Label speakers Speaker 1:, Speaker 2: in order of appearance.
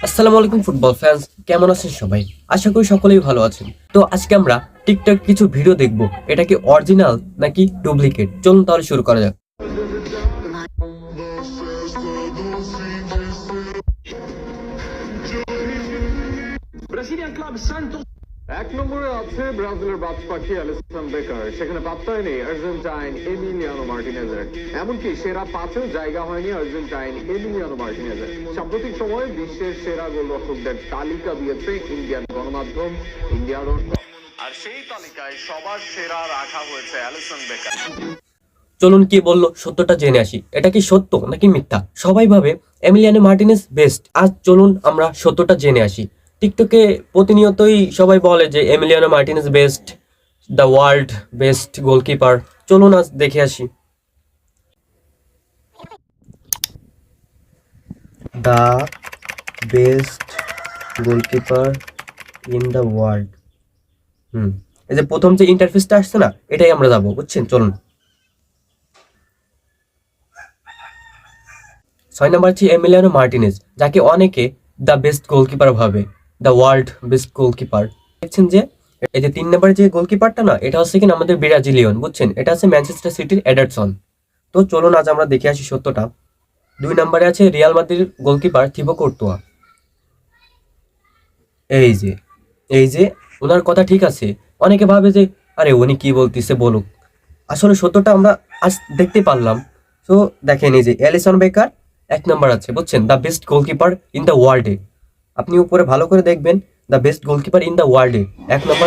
Speaker 1: আসসালামু আলাইকুম football fans, কেমন আছেন সবাই? আশা করি সকলেই ভালো আছেন। তো আজকে আমরা টিকটক কিছু ভিডিও দেখব, এটা কি অরিজিনাল নাকি ডুপ্লিকেট। চলুন তাহলে শুরু করা যাক।
Speaker 2: ব্রাজিলিয়ান ক্লাব সান্টোস এক নম্বরে আছে ব্রাজিলের বাজপাখি অ্যালিসন বেকার, সেখানে পাত্তাই নেই আর্জেন্টাইন এমিলিয়ানো মার্টিনেজের। এমনকি সেরা পাঁচেও জায়গা হয়নি আর্জেন্টাইন এমিলিয়ানো মার্টিনেজের। সাম্প্রতিক সময়ে বিশ্বের সেরা গোলরক্ষকদের তালিকা দিয়েছে ইন্ডিয়ান গণমাধ্যম ইন্ডিয়া ডট কম, আর সেই তালিকায় সবার সেরা রাখা হয়েছে অ্যালিসন বেকার।
Speaker 1: চলুন কি বললো সত্যটা জেনে আসি, এটা কি সত্য নাকি মিথ্যা। সবাই ভাবে এমিলিয়ানো মার্টিনেজ বেস্ট, আজ চলুন আমরা সত্যটা জেনে আসি। টিকটকে প্রতিনিয়তই সবাই বলে যে Emiliano Martinez best, the world best goalkeeper. চলুন আজ দেখে আসি। The best goalkeeper in the world. এই যে প্রথম যে ইন্টারফেসটা আসছে না, এটাই আমরা যাবো, বুঝছেন? চলুন। 6 নাম্বার হচ্ছে এমিলিয়ানো মার্টিনেজ, যাকে অনেকে দ্য বেস্ট গোলকিপার ভাবে, দ্য ওয়ার্ল্ড বেস্ট গোলকিপার। দেখছেন যে এই যে 3 নাম্বার যে গোলকিপারটা না, এটা হচ্ছে কিনা আমাদের ব্রাজিলিয়ান, বুঝছেন? এটা আছে ম্যানচেস্টার সিটির এডারসন। তো চলুন আজ আমরা দেখে আসি সত্যটা। 2 নম্বরে আছে রিয়াল মাদ্রিদের গোলকিপার থিবো কর্তোয়া। এই যে এই যে ওনার কথা ঠিক আছে, অনেকে ভাবে যে আরে উনি কি বলতেছে বলুক, আসলে সত্যটা আমরা আজ দেখতে পারলাম। তো দেখেন এই যে অ্যালিসন বেকার 1 নাম্বার আছে, বুঝছেন? The best goalkeeper in the ওয়ার্ল্ডে। আপনি উপরে ভালো করে দেখবেন, the best goalkeeper in the ওয়ার্ল্ডে 1 নম্বর।